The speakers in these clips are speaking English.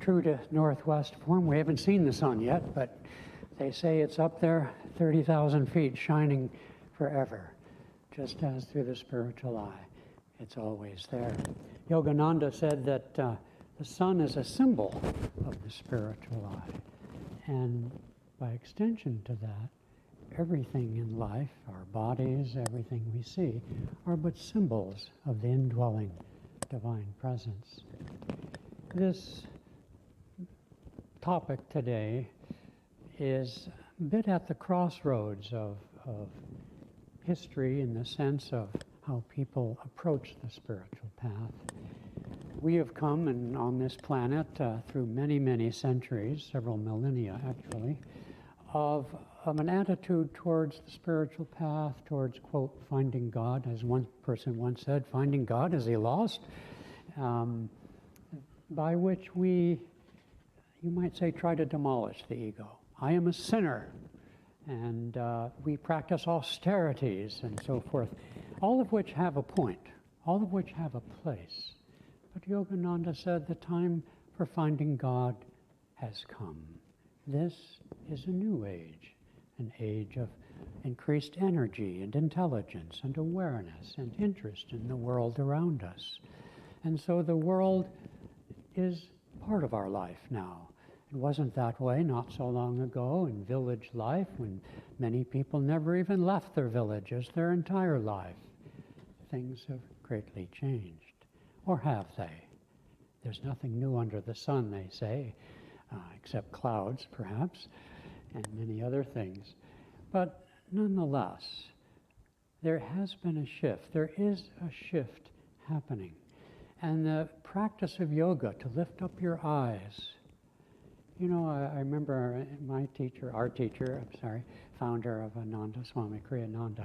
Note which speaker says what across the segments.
Speaker 1: true to Northwest form. We haven't seen the sun yet, but they say it's up there 30,000 feet shining forever, just as through the spiritual eye. It's always there. Yogananda said that the sun is a symbol of the spiritual eye. And by extension to that, everything in life, our bodies, everything we see, are but symbols of the indwelling divine presence. This topic today is a bit at the crossroads of history in the sense of how people approach the spiritual path. We have come on this planet through many, many centuries, several millennia actually, of an attitude towards the spiritual path, towards, quote, finding God, as one person once said, finding God, is he lost? By which we, you might say, try to demolish the ego. I am a sinner, and we practice austerities and so forth, all of which have a point, all of which have a place. But Yogananda said the time for finding God has come. This is a new age, an age of increased energy and intelligence and awareness and interest in the world around us. And so the world is part of our life now. It wasn't that way not so long ago in village life, when many people never even left their villages their entire life. Things have greatly changed. Or have they? There's nothing new under the sun, they say, except clouds, perhaps, and many other things. But nonetheless, there has been a shift. There is a shift happening. And the practice of yoga, to lift up your eyes. You know, I remember my teacher, founder of Nayaswami Hriman.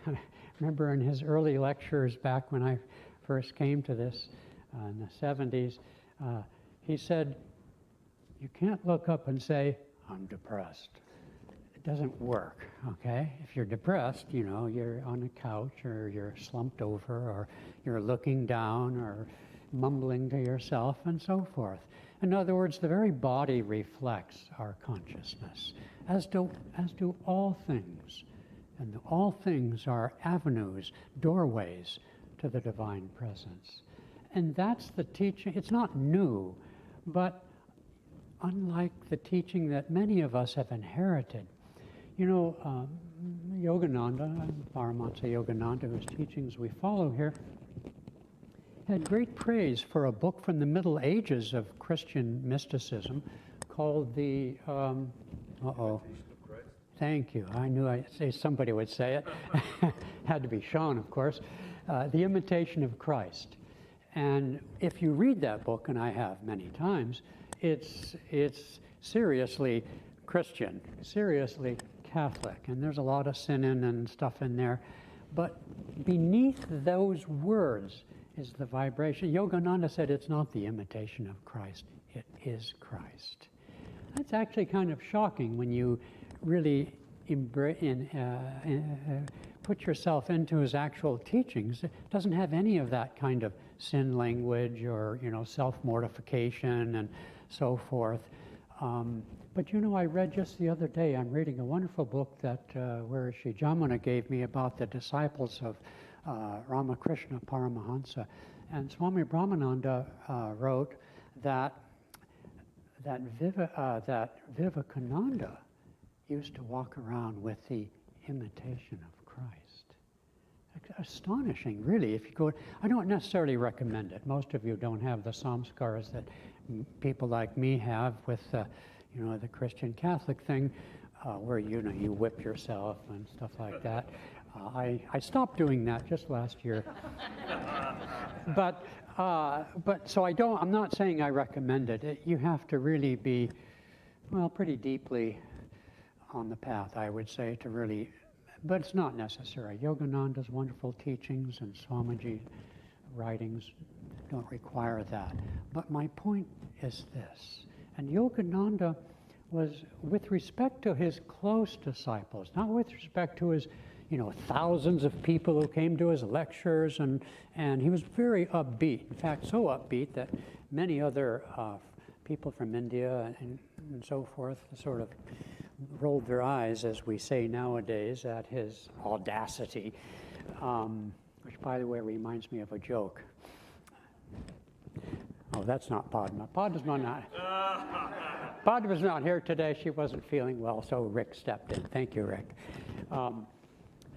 Speaker 1: I remember in his early lectures back when I first came to this in the 70s, he said, you can't look up and say, I'm depressed. It doesn't work, okay? If you're depressed, you know, you're on a couch or you're slumped over or you're looking down or mumbling to yourself and so forth. In other words, the very body reflects our consciousness, as do all things. And all things are avenues, doorways to the divine presence. And that's the teaching. It's not new, but unlike the teaching that many of us have inherited. You know, Yogananda, Paramahansa Yogananda, whose teachings we follow here, had great praise for a book from the Middle Ages of Christian mysticism called the, Thank you. I knew somebody would say it. Had to be shown, of course. The Imitation of Christ. And if you read that book, and I have many times, it's seriously Christian, seriously Catholic, and there's a lot of sinning and stuff in there. But beneath those words is the vibration. Yogananda said it's not the imitation of Christ, it is Christ. That's actually kind of shocking when you really put yourself into his actual teachings. It doesn't have any of that kind of sin language or, you know, self-mortification and so forth. But you know, I read just the other day, I'm reading a wonderful book that where Sri Jamuna gave me about the disciples of Ramakrishna Paramahansa. And Swami Brahmananda wrote that Vivekananda used to walk around with the imitation of Christ. Astonishing, really. If you go, I don't necessarily recommend it. Most of you don't have the samskaras that people like me have with, you know, the Christian Catholic thing, where you whip yourself and stuff like that. I stopped doing that just last year. But so I'm not saying I recommend it. You have to really be, well, pretty deeply on the path, I would say, to really, but it's not necessary. Yogananda's wonderful teachings and Swamiji writings don't require that. But my point is this, and Yogananda was, with respect to his close disciples, not with respect to his, you know, thousands of people who came to his lectures, and he was very upbeat. In fact, so upbeat that many other people from India and so forth sort of rolled their eyes, as we say nowadays, at his audacity, which, by the way, reminds me of a joke. Oh, that's not Padma. Padma's not here today. She wasn't feeling well, so Rick stepped in. Thank you, Rick.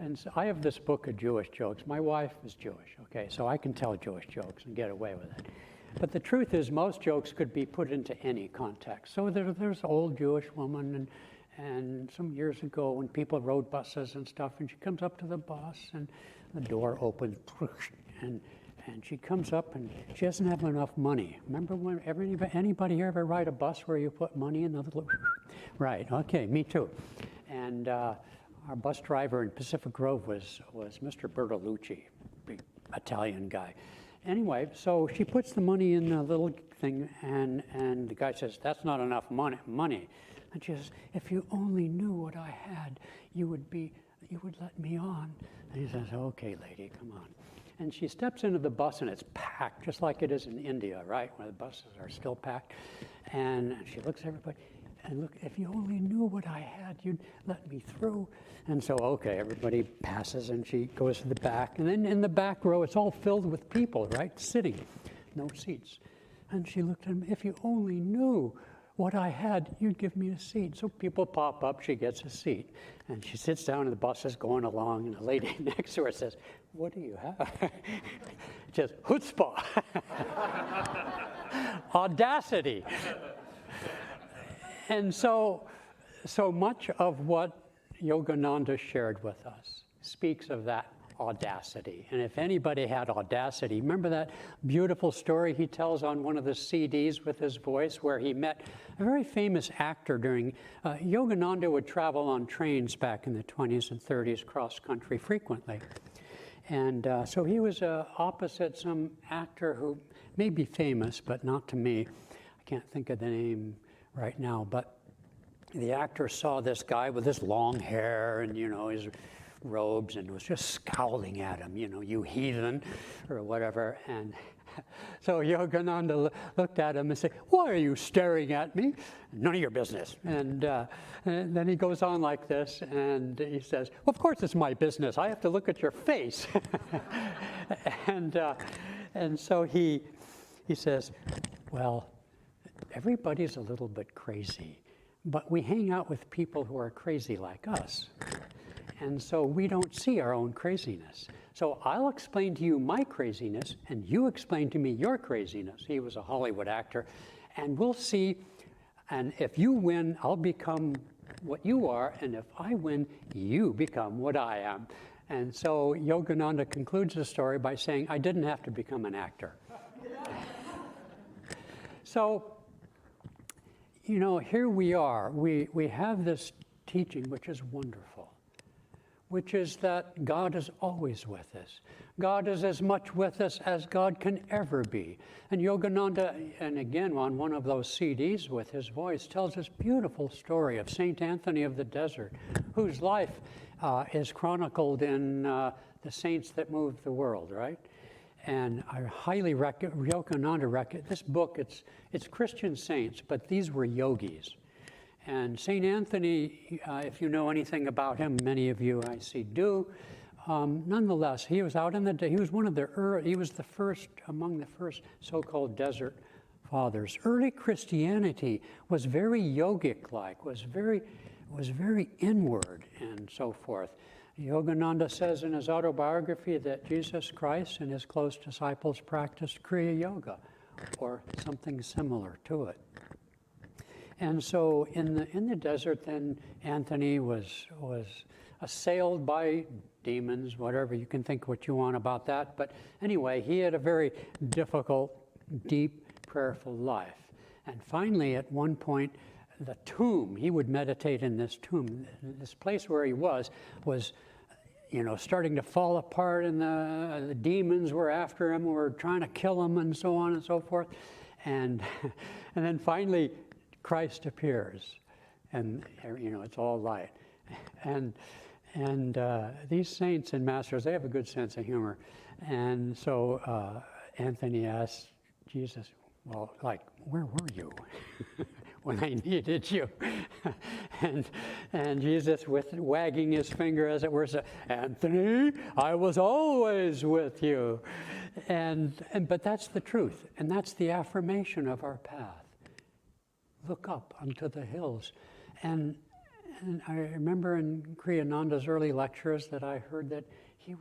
Speaker 1: And so I have this book of Jewish jokes. My wife is Jewish, okay, so I can tell Jewish jokes and get away with it. But the truth is, most jokes could be put into any context. So there's an old Jewish woman, and some years ago when people rode buses and stuff, and she comes up to the bus, and the door opens, and she comes up, and she doesn't have enough money. Remember when anybody here ever ride a bus where you put money in the little... Right, okay, me too. And our bus driver in Pacific Grove was Mr. Bertolucci, big Italian guy. Anyway, so she puts the money in the little thing, and the guy says, "That's not enough money." And she says, "If you only knew what I had, you would let me on." And he says, "Okay, lady, come on." And she steps into the bus, and it's packed, just like it is in India, right, where the buses are still packed. And she looks at everybody, and look, if you only knew what I had, you'd let me through. And so, okay, everybody passes, and she goes to the back. And then in the back row, it's all filled with people, right, sitting, no seats. And she looked at him, "If you only knew what I had, you'd give me a seat." So people pop up, she gets a seat. And she sits down, and the bus is going along, and the lady next to her says, "What do you have?" Just chutzpah. Audacity. And so much of what Yogananda shared with us speaks of that audacity. And if anybody had audacity, remember that beautiful story he tells on one of the CDs with his voice, where he met a very famous actor during, Yogananda would travel on trains back in the 20s and 30s cross-country frequently. And so he was opposite some actor who may be famous, but not to me. I can't think of the name right now, but the actor saw this guy with this long hair and, his robes, and was just scowling at him, "You heathen," or whatever. And so Yogananda looked at him and said, "Why are you staring at me? None of your business." And then he goes on like this, and he says, "Well, of course it's my business. I have to look at your face." And so he says, "Well, everybody's a little bit crazy, but we hang out with people who are crazy like us. And so we don't see our own craziness. So I'll explain to you my craziness, and you explain to me your craziness." He was a Hollywood actor. "And we'll see, and if you win, I'll become what you are, and if I win, you become what I am." And so Yogananda concludes the story by saying, "I didn't have to become an actor." So, here we are. We have this teaching, which is wonderful, which is that God is always with us. God is as much with us as God can ever be. And Yogananda, and again on one of those CDs with his voice, tells this beautiful story of St. Anthony of the Desert, whose life is chronicled in The Saints That Moved the World, right? And I highly recommend Yogananda. This book, it's Christian saints, but these were yogis. And St. Anthony, if you know anything about him, many of you I see do. Nonetheless, he was out in the day. He was he was the first among the first so-called desert fathers. Early Christianity was very yogic-like, was very inward, and so forth. Yogananda says in his autobiography that Jesus Christ and his close disciples practiced Kriya Yoga, or something similar to it. And so in the desert, then Anthony was assailed by demons, whatever, you can think what you want about that. But anyway, he had a very difficult, deep, prayerful life. And finally, at one point, the tomb, he would meditate in this tomb. This place where he was starting to fall apart, and the demons were after him, were trying to kill him, and so on and so forth. And then finally, Christ appears, and it's all light. And these saints and masters, they have a good sense of humor. And so Anthony asks Jesus, Well, like, where were you when I needed you? and Jesus, with wagging his finger, as it were, said, Anthony, I was always with you. But that's the truth, and that's the affirmation of our path. Look up unto the hills. And I remember in Kriyananda's early lectures that I heard that he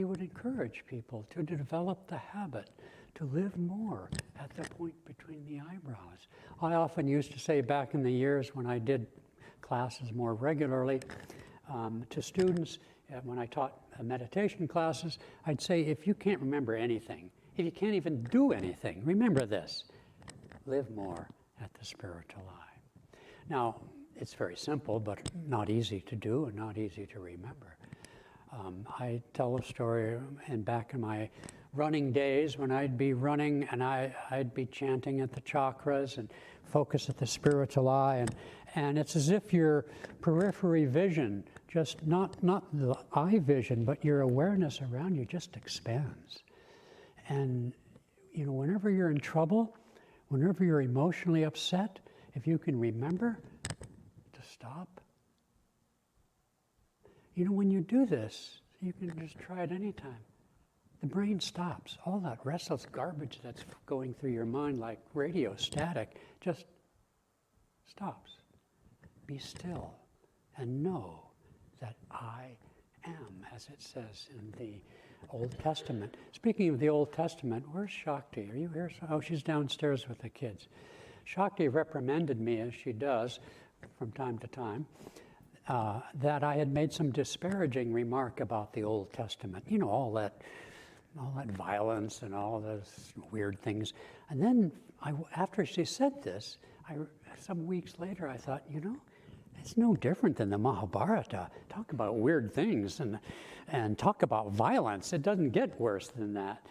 Speaker 1: would encourage people to develop the habit to live more at the point between the eyebrows. I often used to say back in the years when I did classes more regularly to students, when I taught meditation classes, I'd say, if you can't remember anything, if you can't even do anything, remember this: live more at the spiritual eye. Now, it's very simple, but not easy to do and not easy to remember. I tell a story, and back in my running days when I'd be running and I'd be chanting at the chakras and focus at the spiritual eye, and it's as if your periphery vision, just not the eye vision, but your awareness around you just expands. And you know, whenever you're in trouble, whenever you're emotionally upset, if you can remember to stop. You know, when you do this, you can just try it anytime. The brain stops. All that restless garbage that's going through your mind like radio static just stops. Be still and know that I am, as it says in the Old Testament. Speaking of the Old Testament, where's Shakti? Are you here? Oh, she's downstairs with the kids. Shakti reprimanded me, as she does from time to time, that I had made some disparaging remark about the Old Testament. You know, all that violence and all those weird things. And then after she said this, some weeks later I thought, you know, it's no different than the Mahabharata. Talk about weird things and talk about violence. It doesn't get worse than that.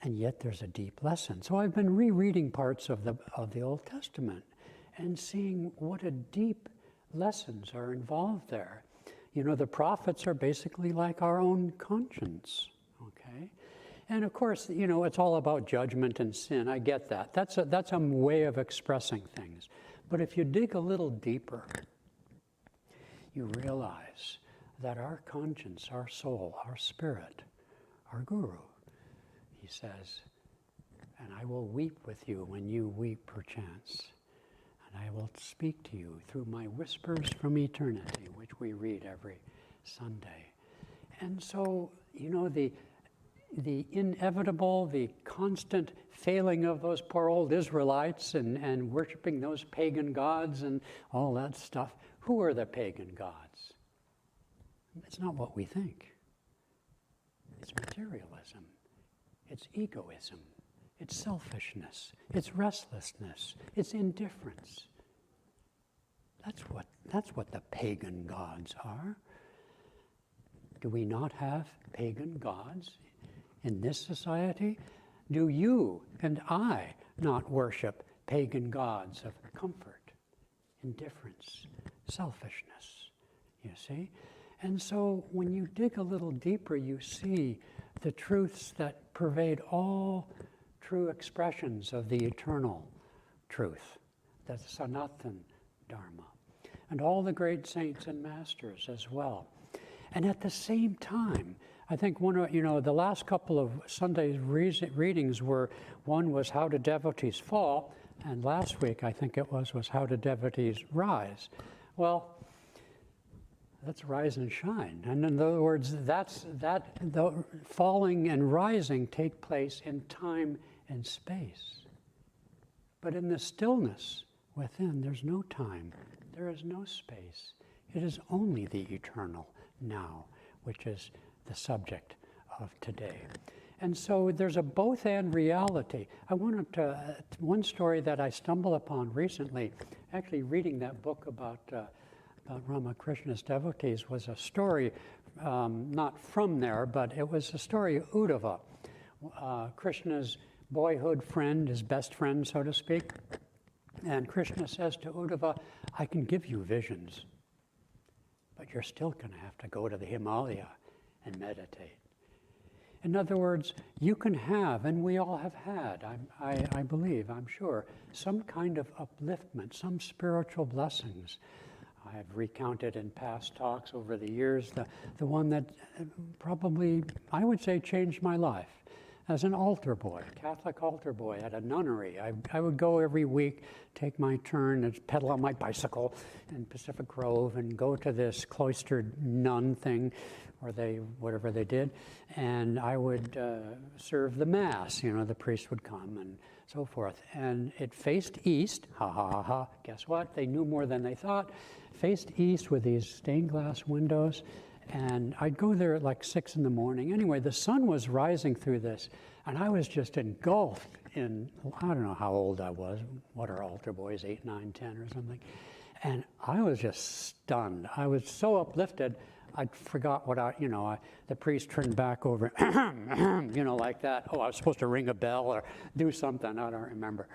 Speaker 1: And yet there's a deep lesson. So I've been rereading parts of the Old Testament and seeing what a deep lessons are involved there. You know, the prophets are basically like our own conscience, okay? And of course, you know, it's all about judgment and sin. I get that. That's a way of expressing things. But if you dig a little deeper, you realize that our conscience, our soul, our spirit, our guru, he says, and I will weep with you when you weep perchance. And I will speak to you through my whispers from eternity, which we read every Sunday. And so, you know, the inevitable, the constant failing of those poor old Israelites and worshiping those pagan gods and all that stuff. Who are the pagan gods? It's not what we think. It's materialism. It's egoism. It's selfishness. It's restlessness. It's indifference. That's what the pagan gods are. Do we not have pagan gods in this society? Do you and I not worship pagan gods of comfort, indifference, selfishness? You see? And so when you dig a little deeper, you see the truths that pervade all true expressions of the eternal truth, the Sanatan Dharma, and all the great saints and masters as well. And at the same time, I think the last couple of Sunday's readings one was How Do Devotees Fall, and last week I think it was How Do Devotees Rise. Well, let's rise and shine. And in other words, the falling and rising take place in time and space. But in the stillness within, there's no time, there is no space. It is only the eternal now, which is the subject of today. And so there's a both and reality. I wanted to, one story that I stumbled upon recently, actually reading that book about Ramakrishna's devotees, was a story, not from there, but it was a story of Uddhava, Krishna's boyhood friend, his best friend, so to speak. And Krishna says to Uddhava, I can give you visions, but you're still going to have to go to the Himalaya and meditate. In other words, you can have, and we all have had, I believe, I'm sure, some kind of upliftment, some spiritual blessings. I've recounted in past talks over the years the one that probably, I would say, changed my life. As an altar boy, Catholic altar boy at a nunnery, I would go every week, take my turn and pedal on my bicycle in Pacific Grove and go to this cloistered nun thing, or whatever they did, and I would serve the Mass. You know, the priest would come and so forth. And it faced east, ha ha ha ha, guess what? They knew more than they thought. Faced east with these stained glass windows. And I'd go there at like 6 in the morning. Anyway, the sun was rising through this, and I was just engulfed in, I don't know how old I was. What are altar boys, 8, 9, 10 or something? And I was just stunned. I was so uplifted, I forgot what the priest turned back over, like that. Oh, I was supposed to ring a bell or do something, I don't remember.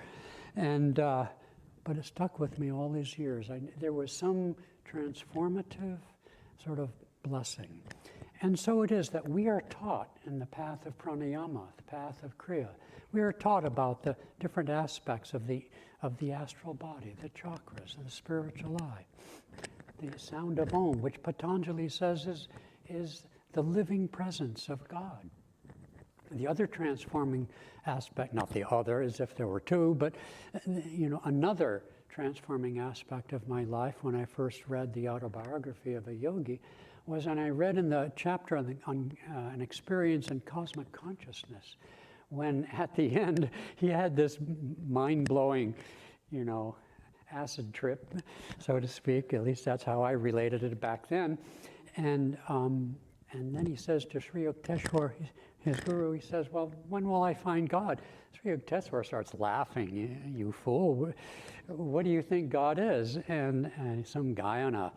Speaker 1: And, but it stuck with me all these years. There was some transformative sort of blessing. And so it is that we are taught in the path of pranayama, the path of kriya. We are taught about the different aspects of the astral body, the chakras, the spiritual eye, the sound of Om, which Patanjali says is the living presence of God. The other transforming aspect, not the other as if there were two, but another transforming aspect of my life when I first read the autobiography of a yogi was when I read in the chapter on an experience in cosmic consciousness, when at the end he had this mind-blowing, acid trip, so to speak. At least that's how I related it back then. And then he says to Sri Yukteswar, his guru, he says, well, when will I find God? Sri Yukteswar starts laughing, you fool. What do you think God is? And some guy on a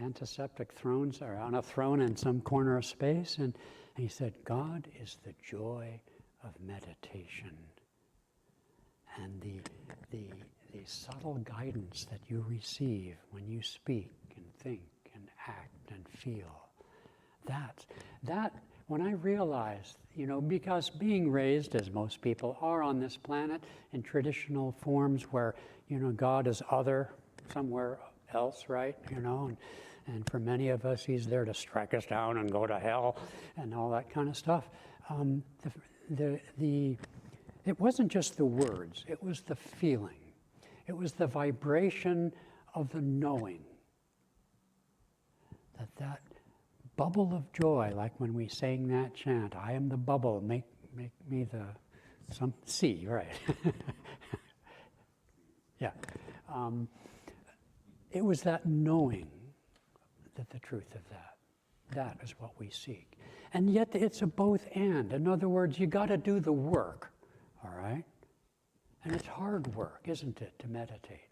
Speaker 1: antiseptic throne, or on a throne in some corner of space, and he said, God is the joy of meditation. And the subtle guidance that you receive when you speak and think and act and feel. That when I realized, because being raised, as most people are on this planet, in traditional forms where, God is other, somewhere else, right? And for many of us, he's there to strike us down and go to hell and all that kind of stuff. It wasn't just the words, it was the feeling. It was the vibration of the knowing that bubble of joy, like when we sang that chant, I am the bubble, make me some sea, right? Yeah. It was that knowing that the truth of that is what we seek. And yet it's a both and. In other words, you got to do the work, all right? And it's hard work, isn't it, to meditate?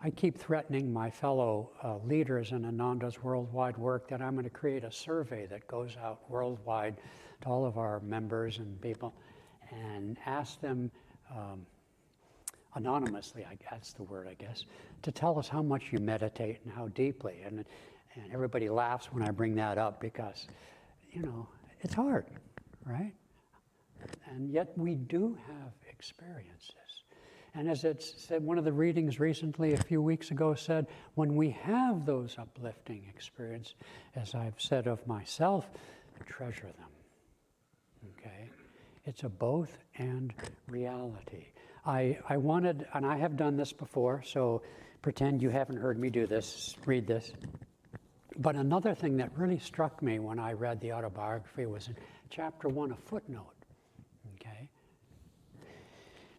Speaker 1: I keep threatening my fellow leaders in Ananda's worldwide work that I'm going to create a survey that goes out worldwide to all of our members and people and ask them anonymously, that's the word, I guess, to tell us how much you meditate and how deeply. And everybody laughs when I bring that up because, it's hard, right? And yet we do have experiences. And as it said, one of the readings recently, a few weeks ago, said, when we have those uplifting experiences, as I've said of myself, treasure them, okay? It's a both and reality. I wanted, and I have done this before, so pretend you haven't heard me do this, read this. But another thing that really struck me when I read the autobiography was in chapter 1, a footnote, okay?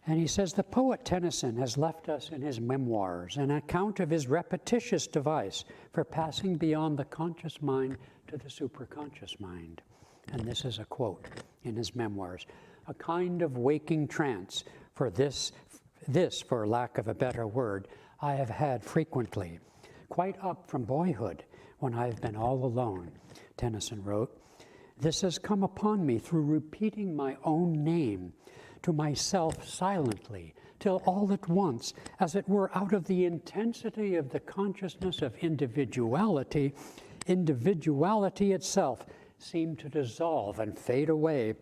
Speaker 1: And he says, the poet Tennyson has left us in his memoirs an account of his repetitious device for passing beyond the conscious mind to the superconscious mind. And this is a quote in his memoirs, a kind of waking trance, for this, for lack of a better word, I have had frequently, quite up from boyhood, when I have been all alone, Tennyson wrote. This has come upon me through repeating my own name to myself silently, till all at once, as it were out of the intensity of the consciousness of individuality, individuality itself seem to dissolve and fade away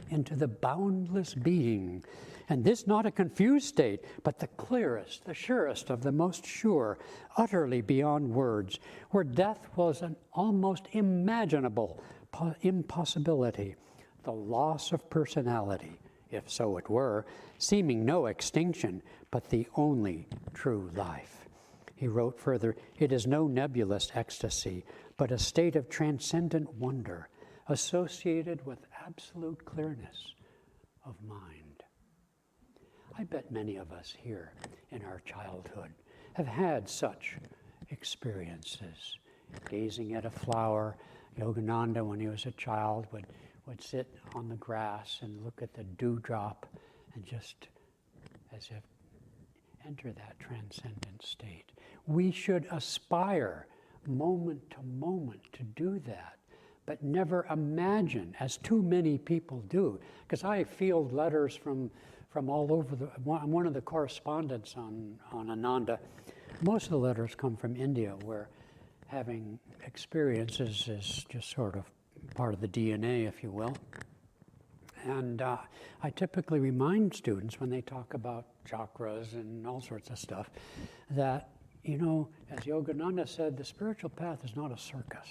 Speaker 1: into the boundless being. And this not a confused state, but the clearest, the surest of the most sure, utterly beyond words, where death was an almost imaginable impossibility, the loss of personality, if so it were, seeming no extinction, but the only true life. He wrote further, it is no nebulous ecstasy, but a state of transcendent wonder, associated with absolute clearness of mind. I bet many of us here in our childhood have had such experiences. Gazing at a flower, Yogananda, when he was a child, would sit on the grass and look at the dewdrop and just as if enter that transcendent state. We should aspire moment to moment to do that, but never imagine, as too many people do, because I field letters from all over I'm one of the correspondents on Ananda. Most of the letters come from India, where having experiences is just sort of part of the DNA, if you will. And I typically remind students when they talk about chakras and all sorts of stuff that, you know, as Yogananda said, the spiritual path is not a circus,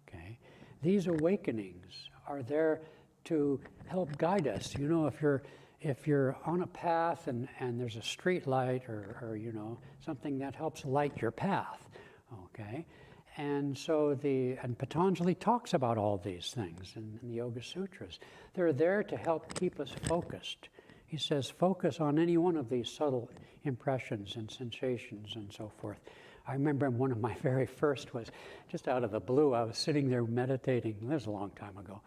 Speaker 1: okay? These awakenings are there to help guide us. You know, if you're on a path and there's a street light or you know, something that helps light your path, okay? And so and Patanjali talks about all these things in the Yoga Sutras. They're there to help keep us focused. He says, focus on any one of these subtle impressions and sensations and so forth. I remember one of my very first was just out of the blue. I was sitting there meditating, this was a long time ago,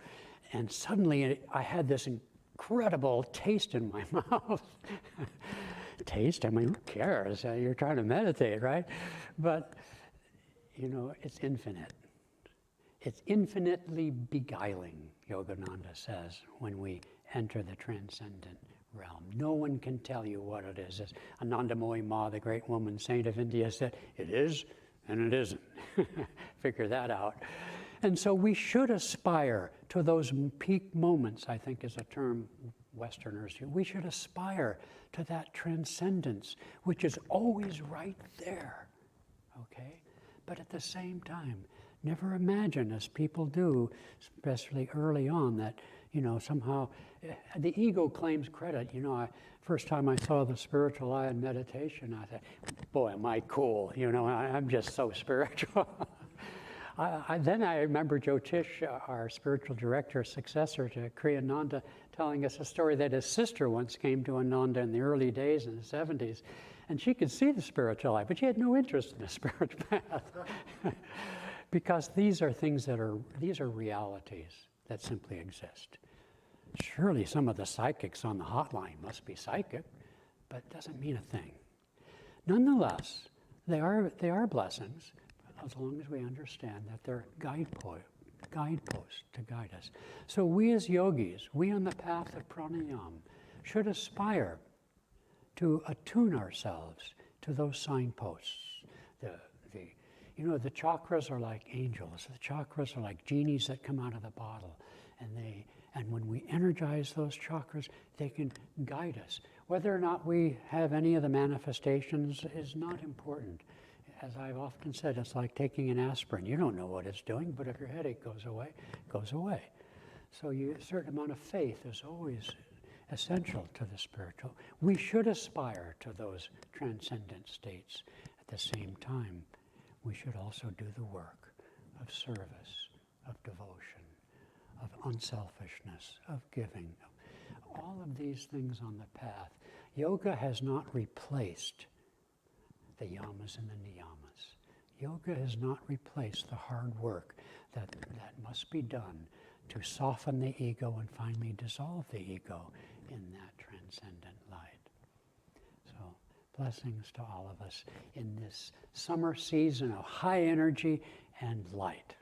Speaker 1: and suddenly I had this incredible taste in my mouth. Taste? I mean, who cares? You're trying to meditate, right? But you know, it's infinite. It's infinitely beguiling, Yogananda says, when we enter the transcendent realm. No one can tell you what it is. As Anandamoyi Ma, the great woman saint of India, said, it is and it isn't. Figure that out. And so we should aspire to those peak moments, I think is a term Westerners use. We should aspire to that transcendence, which is always right there, okay? But at the same time, never imagine, as people do, especially early on, that, you know, somehow the ego claims credit. You know, first time I saw the spiritual eye in meditation, I thought, boy, am I cool. You know, I'm just so spiritual. Then I remember Jyotish, our spiritual director, successor to Kriyananda, telling us a story that his sister once came to Ananda in the early days in the 70s. And she could see the spiritual life, but she had no interest in the spiritual path. Because these are things these are realities that simply exist. Surely some of the psychics on the hotline must be psychic, but it doesn't mean a thing. Nonetheless, they are blessings, as long as we understand that they're guideposts to guide us. So we as yogis, we on the path of pranayama, should aspire to attune ourselves to those signposts. You know, the chakras are like angels. The chakras are like genies that come out of the bottle. And when we energize those chakras, they can guide us. Whether or not we have any of the manifestations is not important. As I've often said, it's like taking an aspirin. You don't know what it's doing, but if your headache goes away, it goes away. So a certain amount of faith is always essential to the spiritual. We should aspire to those transcendent states. At the same time, we should also do the work of service, of devotion, of unselfishness, of giving. All of these things on the path. Yoga has not replaced the yamas and the niyamas. Yoga has not replaced the hard work that must be done to soften the ego and finally dissolve the ego in that transcendent light. So, blessings to all of us in this summer season of high energy and light.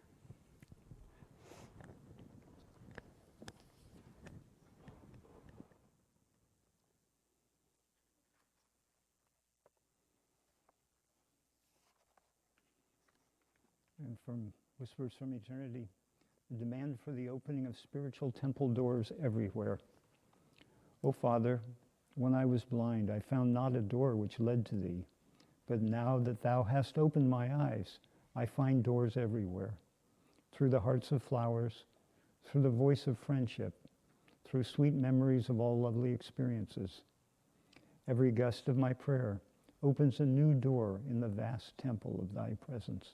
Speaker 2: And from Whispers from Eternity, a demand for the opening of spiritual temple doors everywhere. O Father, when I was blind, I found not a door which led to thee, but now that thou hast opened my eyes, I find doors everywhere, through the hearts of flowers, through the voice of friendship, through sweet memories of all lovely experiences. Every gust of my prayer opens a new door in the vast temple of thy presence.